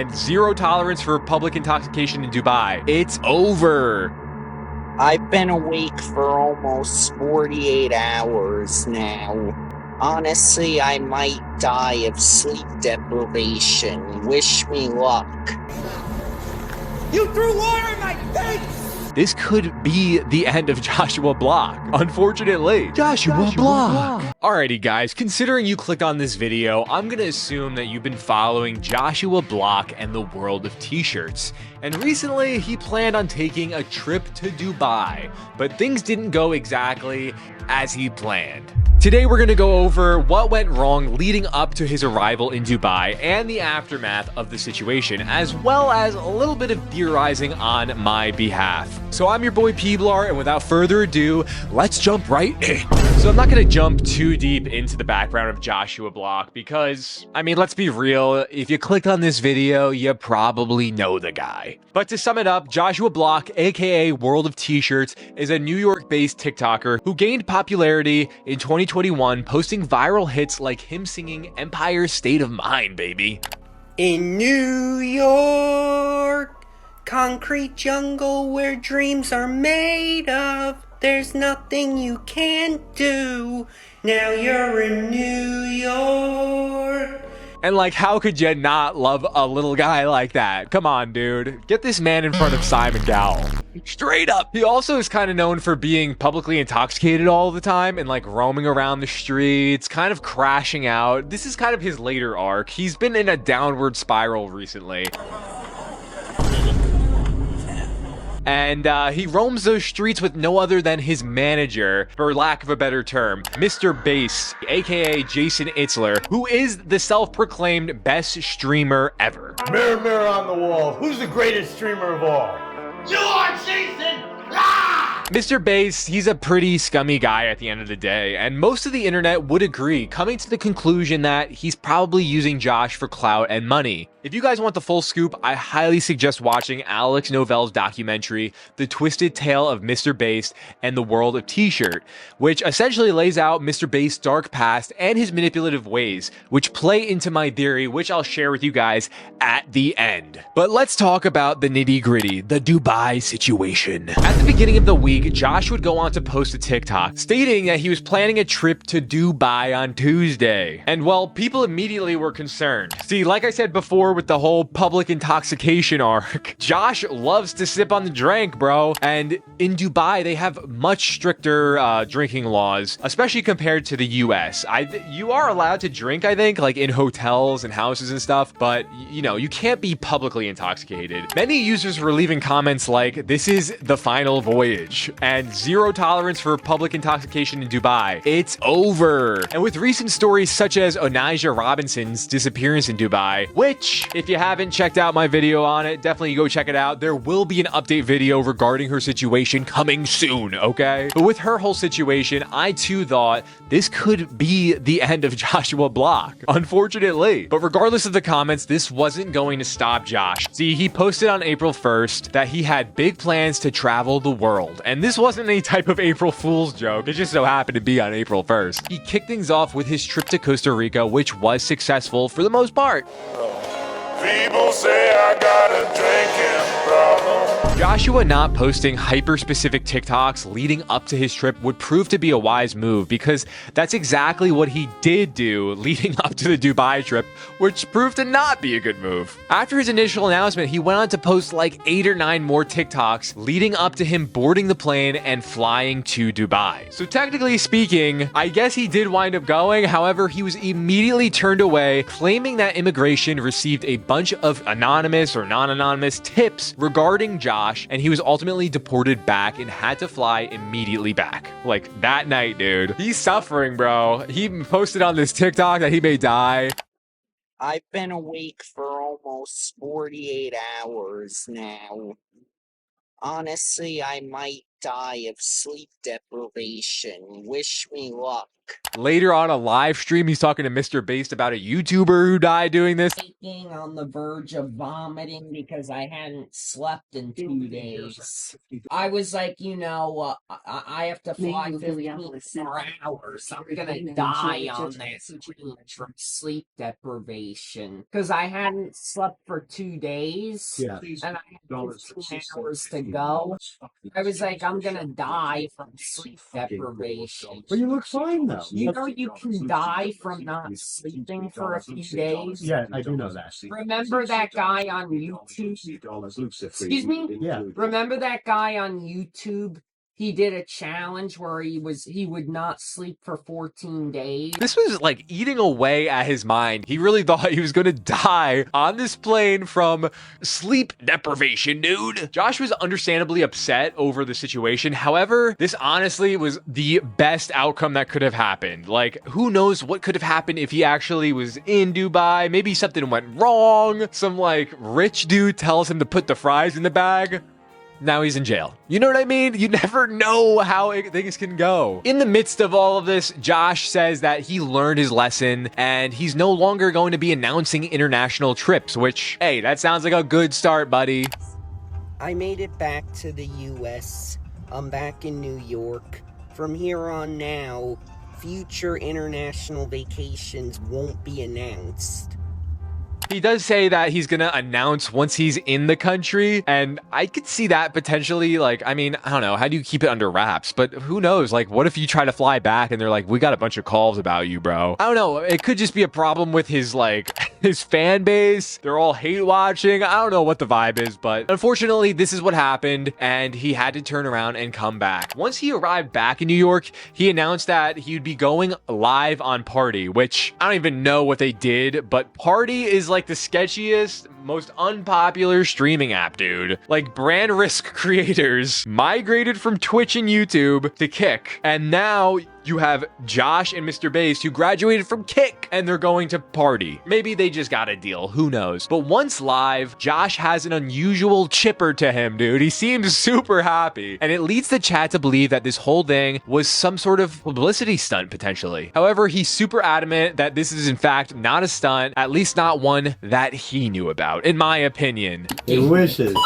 and zero tolerance for public intoxication in Dubai. It's over. I've been awake for almost 48 hours now. Honestly, I might die of sleep deprivation. Wish me luck. You threw water in my face! This could be the end of Joshua Block, unfortunately. Joshua Block. Alrighty guys, considering you clicked on this video, I'm gonna assume that you've been following Joshua Block and the world of t-shirts. And recently, he planned on taking a trip to Dubai, but things didn't go exactly as he planned. Today we're going to go over what went wrong leading up to his arrival in Dubai and the aftermath of the situation, as well as a little bit of theorizing on my behalf. So I'm your boy Peablar, and without further ado, let's jump right in. So I'm not going to jump too deep into the background of Joshua Block because, I mean, let's be real, if you clicked on this video, you probably know the guy. But to sum it up, Joshua Block, aka World of T-Shirts, is a New York-based TikToker who gained popularity in 2021, posting viral hits like him singing Empire State of Mind, baby. In New York, concrete jungle where dreams are made of. There's nothing you can't do. Now you're in New York. And like, how could you not love a little guy like that? Come on, dude. Get this man in front of Simon Cowell. Straight up. He also is kind of known for being publicly intoxicated all the time and like roaming around the streets, kind of crashing out. This is kind of his later arc. He's been in a downward spiral recently. And he roams those streets with no other than his manager, for lack of a better term, Mr. Bass, aka Jason Itzler, who is the self-proclaimed best streamer ever. Mirror, mirror on the wall, who's the greatest streamer of all? You are Jason! Ah! Mr. Bass, he's a pretty scummy guy at the end of the day, and most of the internet would agree, coming to the conclusion that he's probably using Josh for clout and money. If you guys want the full scoop, I highly suggest watching Alex Novell's documentary, The Twisted Tale of Mr. Bass and the World of T-Shirt, which essentially lays out Mr. Bass' dark past and his manipulative ways, which play into my theory, which I'll share with you guys at the end. But let's talk about the nitty-gritty, the Dubai situation. At the beginning of the week, Josh would go on to post a TikTok stating that he was planning a trip to Dubai on Tuesday. And well, people immediately were concerned. See, like I said before with the whole public intoxication arc, Josh loves to sip on the drink, bro. And in Dubai, they have much stricter drinking laws, especially compared to the US. You are allowed to drink, I think, like in hotels and houses and stuff, but you know, you can't be publicly intoxicated. Many users were leaving comments like, "This is the final voyage," and "zero tolerance for public intoxication in Dubai. It's over." And with recent stories such as Onijah Robinson's disappearance in Dubai, which, if you haven't checked out my video on it, definitely go check it out. There will be an update video regarding her situation coming soon, okay? But with her whole situation, I too thought this could be the end of Joshua Block, unfortunately. But regardless of the comments, this wasn't going to stop Josh. See, he posted on April 1st that he had big plans to travel the world. And this wasn't any type of April Fool's joke. It just so happened to be on April 1st. He kicked things off with his trip to Costa Rica, which was successful for the most part. People say I got a drinking problem. Joshua not posting hyper-specific TikToks leading up to his trip would prove to be a wise move, because that's exactly what he did do leading up to the Dubai trip, which proved to not be a good move. After his initial announcement, he went on to post like 8 or 9 more TikToks leading up to him boarding the plane and flying to Dubai. So technically speaking, I guess he did wind up going. However, he was immediately turned away, claiming that immigration received a bunch of anonymous or non-anonymous tips regarding Josh, and he was ultimately deported back and had to fly immediately back. Like that night, dude. He's suffering, bro. He posted on this TikTok that he may die. I've been awake for almost 48 hours now. Honestly, I might die of sleep deprivation. Wish me luck. Later on a live stream, he's talking to Mr. Based about a YouTuber who died doing this. On the verge of vomiting because I hadn't slept in 2 days. I was like, I have to fly 54 hours. I'm gonna die on this from sleep deprivation. Because I hadn't slept for 2 days, and I had 15 hours to go. I was like, I'm gonna die from sleep deprivation. But you look fine, though. You know you can die from not sleeping for a few days? Yeah, I do know that. Remember that guy on YouTube? Excuse me? Yeah. Remember that guy on YouTube? He did a challenge where he would not sleep for 14 days. This was like eating away at his mind. He really thought he was gonna die on this plane from sleep deprivation, dude. Josh was understandably upset over the situation. However, this honestly was the best outcome that could have happened. Like, who knows what could have happened if he actually was in Dubai? Maybe something went wrong. Some like rich dude tells him to put the fries in the bag. Now he's in jail. You know what I mean? You never know how things can go. In the midst of all of this, Josh says that he learned his lesson and he's no longer going to be announcing international trips, which, hey, that sounds like a good start, buddy. I made it back to the US. I'm back in New York. From here on now, future international vacations won't be announced. He does say that he's gonna announce once he's in the country, and I could see that potentially. Like, I mean, I don't know, how do you keep it under wraps? But who knows? Like, what if you try to fly back and they're like, we got a bunch of calls about you, bro? I don't know. It could just be a problem with his, like, his fan base. They're all hate watching. I don't know what the vibe is, but unfortunately, this is what happened, and he had to turn around and come back. Once he arrived back in New York, he announced that he'd be going live on Party, which I don't even know what they did, but Party is like the sketchiest, most unpopular streaming app, dude. Like, brand risk creators migrated from Twitch and YouTube to Kick, and now you have Josh and Mr. Based who graduated from Kick and they're going to Party. Maybe they just got a deal, who knows? But once live, Josh has an unusual chipper to him, dude. He seems super happy, and it leads the chat to believe that this whole thing was some sort of publicity stunt, potentially. However, he's super adamant that this is in fact not a stunt, at least not one that he knew about, in my opinion. He wishes.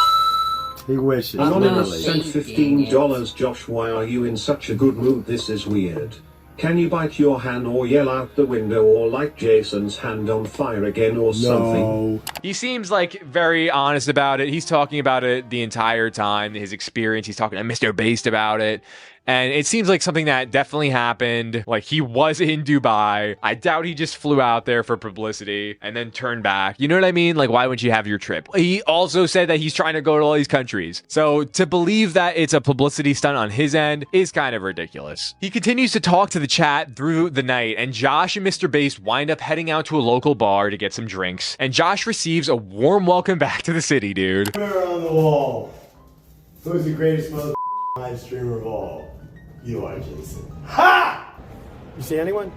He wishes. Anonymous sent $15. Josh, why are you in such a good mood? This is weird. Can you bite your hand or yell out the window or light Jason's hand on fire again or something? He seems like very honest about it. He's talking about it the entire time, his experience. He's talking to Mr. Based about it. And it seems like something that definitely happened. Like, he was in Dubai. I doubt he just flew out there for publicity and then turned back. You know what I mean? Like, why wouldn't you have your trip? He also said that he's trying to go to all these countries. So to believe that it's a publicity stunt on his end is kind of ridiculous. He continues to talk to the chat through the night, and Josh and Mr. Based wind up heading out to a local bar to get some drinks. And Josh receives a warm welcome back to the city, dude. Mirror on the wall. Who's the greatest live streamer of all? You are, Jason. Ha! You see anyone?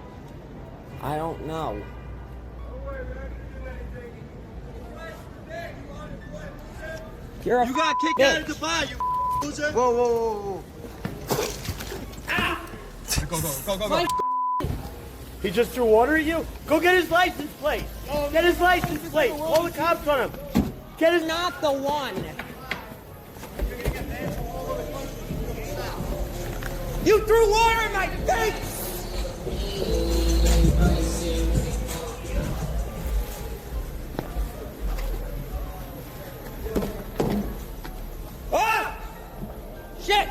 I don't know. You're You got kicked out of Dubai, you loser. Whoa, whoa, whoa, whoa. Go. He just threw water at you? Go get his license plate. Get his license plate. Call the cops on him. Get his... not the one. You threw water in my face! Ah! Shit!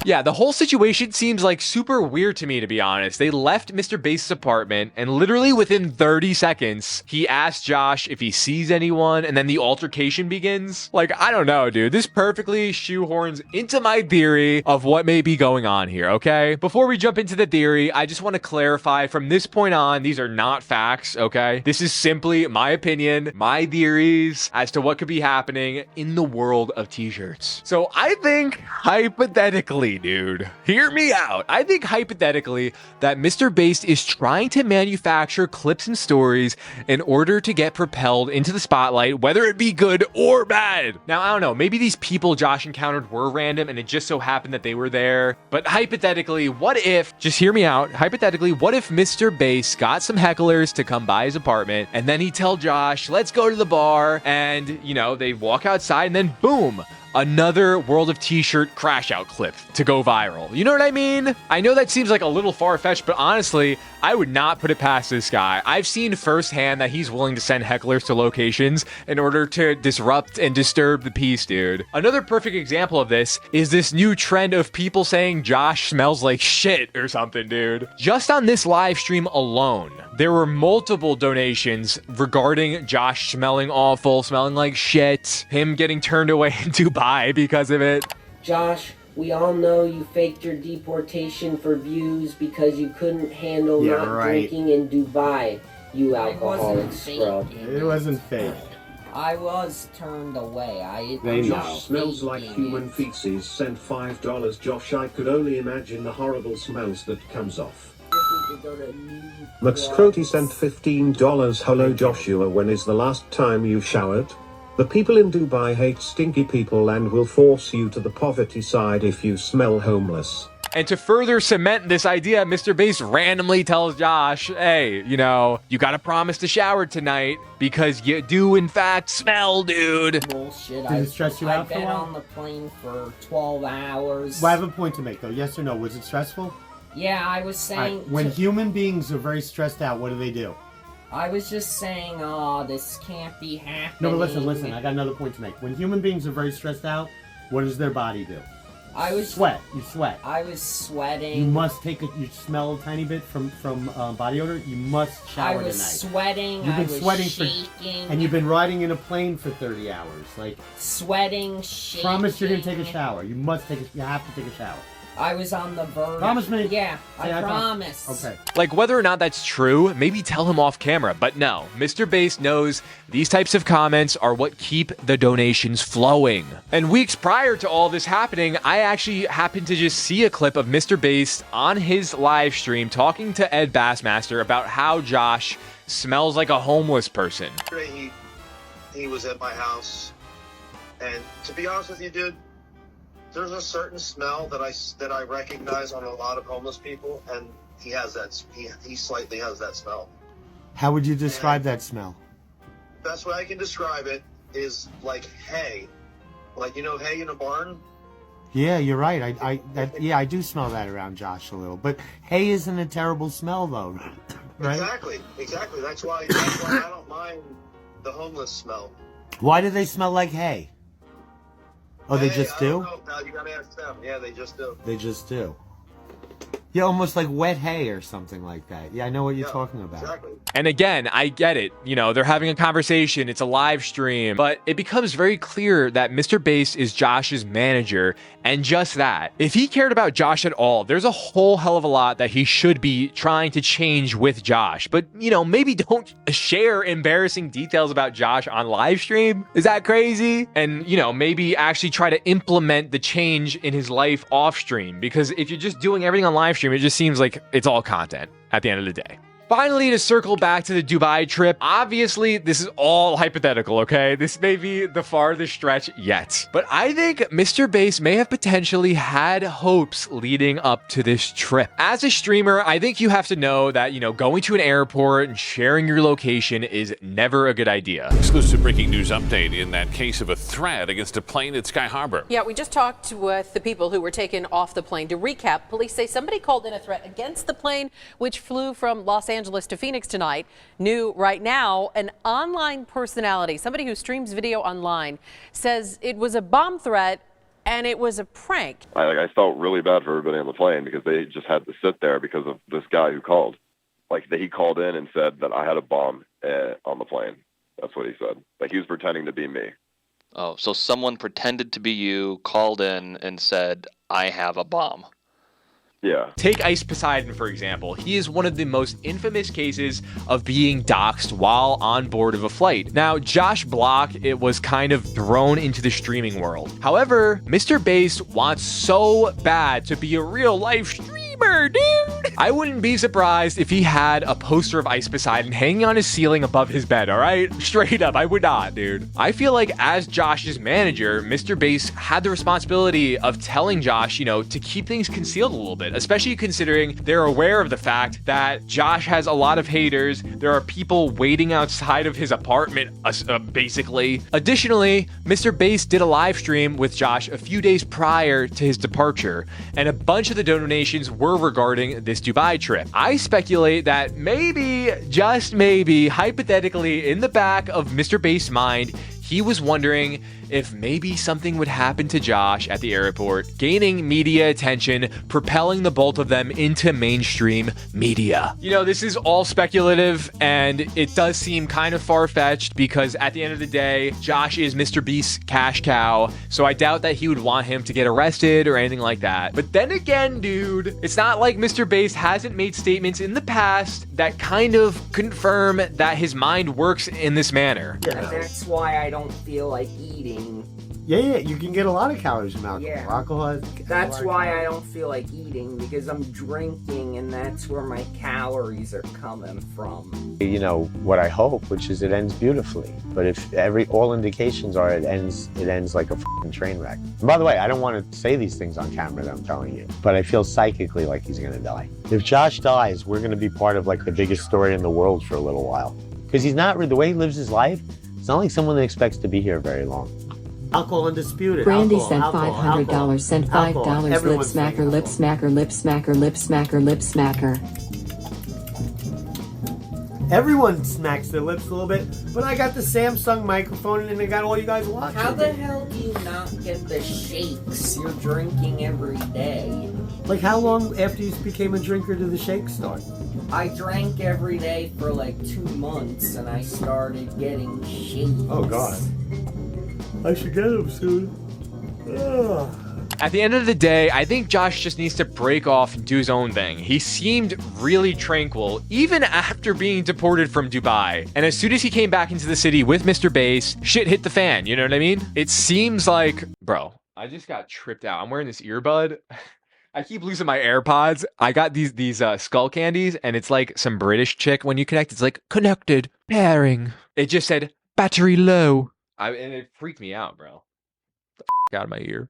Yeah, the whole situation seems like super weird to me, to be honest. They left Mr. Base's apartment, and literally within 30 seconds, he asked Josh if he sees anyone, and then the altercation begins. Like, I don't know, dude. This perfectly shoehorns into my theory of what may be going on here, okay? Before we jump into the theory, I just want to clarify, from this point on, these are not facts, okay? This is simply my opinion, my theories as to what could be happening in the world of t-shirts. So I think, hypothetically, hypothetically, dude, hear me out. I think hypothetically that Mr. Based is trying to manufacture clips and stories in order to get propelled into the spotlight, whether it be good or bad. Now, I don't know, maybe these people Josh encountered were random and it just so happened that they were there. But hypothetically, what if, just hear me out, hypothetically, what if Mr. Based got some hecklers to come by his apartment and then he'd tell Josh, let's go to the bar, and, you know, they walk outside and then boom, another World of T-shirt crash out clip to go viral. You know what I mean? I know that seems like a little far-fetched, but honestly, I would not put it past this guy. I've seen firsthand that he's willing to send hecklers to locations in order to disrupt and disturb the peace, dude. Another perfect example of this is this new trend of people saying Josh smells like shit or something, dude. Just on this live stream alone, there were multiple donations regarding Josh smelling awful, smelling like shit, him getting turned away in Dubai because of it. Josh, we all know you faked your deportation for views because you couldn't handle drinking in Dubai, you alcoholic scrub. It wasn't fake. I was turned away. Josh smells like human feces. Sent $5. Josh, I could only imagine the horrible smells that comes off. McScroty sent $15. Hello Joshua, when is the last time you showered? The people in Dubai hate stinky people and will force you to the poverty side if you smell homeless. And to further cement this idea, Mr. Bass randomly tells Josh, hey, you know, you gotta promise to shower tonight because you do in fact smell, dude. Bullshit. Did it stress you out for a while? I've been on the plane for 12 hours. Well, I have a point to make though. Yes or no? Was it stressful? Yeah, I was saying... Right. When human beings are very stressed out, what do? I was just saying, oh, this can't be happening. No, but listen, I got another point to make. When human beings are very stressed out, what does their body do? Sweat. You sweat. I was sweating. You must you smell a tiny bit from body odor. You must shower tonight. I was sweating. You've been sweating shaking. and you've been riding in a plane for 30 hours. Like sweating, shaking. Promise you're gonna take a shower. You have to take a shower. I was on the verge. Promise me. Yeah, I promise. Okay. Like, whether or not that's true, maybe tell him off camera. But no, Mr. Bass knows these types of comments are what keep the donations flowing. And weeks prior to all this happening, I actually happened to just see a clip of Mr. Bass on his live stream talking to Ed Bassmaster about how Josh smells like a homeless person. He was at my house, and to be honest with you, dude, there's a certain smell that I recognize on a lot of homeless people, and he has that. He slightly has that smell. How would you describe that smell? Best way I can describe it is like hay, like, you know, hay in a barn. Yeah, you're right. I do smell that around Josh a little, but hay isn't a terrible smell though, right? Exactly. That's why I don't mind the homeless smell. Why do they smell like hay? Oh, they just do? I don't know, pal. You gotta ask them. Yeah, they just do. They just do. Yeah, almost like wet hay or something like that. Yeah, I know what you're talking about. Exactly. And again, I get it. You know, they're having a conversation. It's a live stream. But it becomes very clear that Mr. Bass is Josh's manager. And just that. If he cared about Josh at all, there's a whole hell of a lot that he should be trying to change with Josh. But, you know, maybe don't share embarrassing details about Josh on live stream. Is that crazy? And, you know, maybe actually try to implement the change in his life off stream. Because if you're just doing everything on live stream, it just seems like it's all content at the end of the day. Finally, to circle back to the Dubai trip, obviously, this is all hypothetical, okay? This may be the farthest stretch yet. But I think Mr. Bass may have potentially had hopes leading up to this trip. As a streamer, I think you have to know that, you know, going to an airport and sharing your location is never a good idea. Exclusive breaking news update in that case of a threat against a plane at Sky Harbor. Yeah, we just talked with the people who were taken off the plane. To recap, police say somebody called in a threat against the plane, which flew from Los Angeles to Phoenix tonight. New right now, an online personality, somebody who streams video online, says it was a bomb threat and it was a prank. I felt really bad for everybody on the plane because they just had to sit there because of this guy who called. Like, he called in and said that I had a bomb on the plane. That's what he said. Like, he was pretending to be me. Oh, so someone pretended to be you, called in and said, I have a bomb. Yeah. Take Ice Poseidon, for example. He is one of the most infamous cases of being doxxed while on board of a flight. Now, Josh Block, it was kind of thrown into the streaming world. However, Mr. Bass wants so bad to be a real life streamer, dude. I wouldn't be surprised if he had a poster of Ice Poseidon hanging on his ceiling above his bed, all right? Straight up, I would not, dude. I feel like as Josh's manager, Mr. Bass had the responsibility of telling Josh, you know, to keep things concealed a little bit, especially considering they're aware of the fact that Josh has a lot of haters. There are people waiting outside of his apartment, basically. Additionally, Mr. Bass did a live stream with Josh a few days prior to his departure, and a bunch of the donations were regarding this Dubai trip. I speculate that maybe, just maybe, hypothetically, in the back of Mr. Bass' mind, he was wondering if maybe something would happen to Josh at the airport, gaining media attention, propelling the both of them into mainstream media. You know, this is all speculative, and it does seem kind of far-fetched because at the end of the day, Josh is Mr. Beast's cash cow, so I doubt that he would want him to get arrested or anything like that. But then again, dude, it's not like Mr. Bass hasn't made statements in the past that kind of confirm that his mind works in this manner. And that's why I don't feel like eating. Yeah, you can get a lot of calories from alcohol. Yeah. Alcohol has That's why I don't feel like eating, because I'm drinking and that's where my calories are coming from. You know, what I hope, which is it ends beautifully. But if all indications are it ends like a f***ing train wreck. And by the way, I don't want to say these things on camera that I'm telling you, but I feel psychically like he's gonna die. If Josh dies, we're gonna be part of like the biggest story in the world for a little while. Because he's not, the way he lives his life, it's not like someone that expects to be here very long. alcohol undisputed. Brandy alcohol, sent $500, sent $5, lip smacker, lip smacker, lip smacker, lip smacker, lip smacker. Everyone smacks their lips a little bit, but I got the Samsung microphone and I got all you guys watching. How the hell do you not get the shakes? You're drinking every day. Like how long after you became a drinker did the shakes start? I drank every day for like 2 months and I started getting shakes. Oh God. I should get them soon. Ugh. At the end of the day, I think Josh just needs to break off and do his own thing. He seemed really tranquil, even after being deported from Dubai. And as soon as he came back into the city with Mr. Bass, shit hit the fan, you know what I mean? It seems like, bro, I just got tripped out. I'm wearing this earbud. I keep losing my AirPods. I got these skull candies, and it's like some British chick. When you connect, it's like, connected, pairing. It just said, battery low. And it freaked me out, bro. Out of my ear.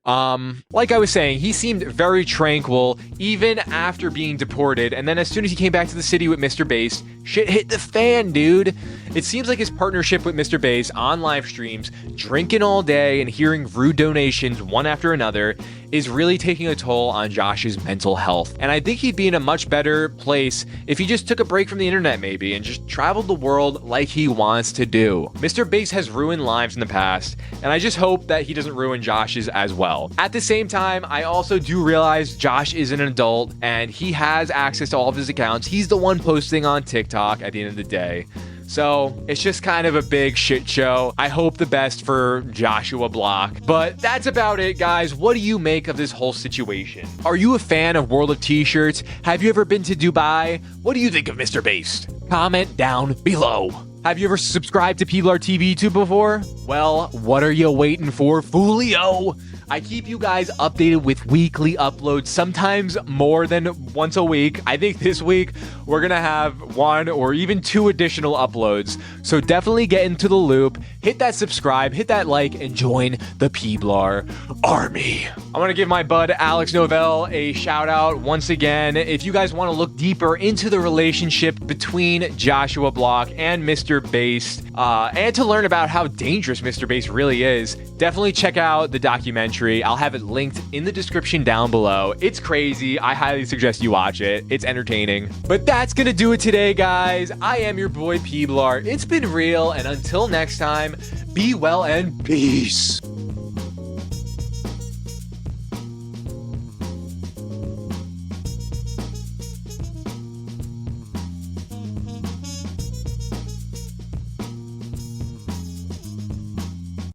Like I was saying, he seemed very tranquil even after being deported, and then as soon as he came back to the city with Mr. Bass, shit hit the fan, dude. It seems like his partnership with Mr. Bass on live streams, drinking all day and hearing rude donations one after another, is really taking a toll on Josh's mental health. And I think he'd be in a much better place if he just took a break from the internet maybe and just traveled the world like he wants to do. Mr. Bass has ruined lives in the past, and I just hope that he doesn't ruin Josh's as well. At the same time, I also do realize Josh is an adult and he has access to all of his accounts. He's the one posting on TikTok at the end of the day. So it's just kind of a big shit show. I hope the best for Joshua Block. But that's about it, guys. What do you make of this whole situation? Are you a fan of World of T-Shirts? Have you ever been to Dubai? What do you think of Mr. Bass? Comment down below. Have you ever subscribed to Peablar TV too before? Well, what are you waiting for, foolio? I keep you guys updated with weekly uploads, sometimes more than once a week. I think this week we're gonna have 1 or even 2 additional uploads. So definitely get into the loop, hit that subscribe, hit that like, and join the Peablar army. I wanna give my bud Alex Novell a shout out once again. If you guys wanna look deeper into the relationship between Joshua Block and Mr. Bass, and to learn about how dangerous Mr. Bass really is, definitely check out the documentary. I'll have it linked in the description down below. It's crazy. I highly suggest you watch it. It's entertaining. But that's gonna do it today, guys. I am your boy Peablar. It's been real, and until next time, be well and peace.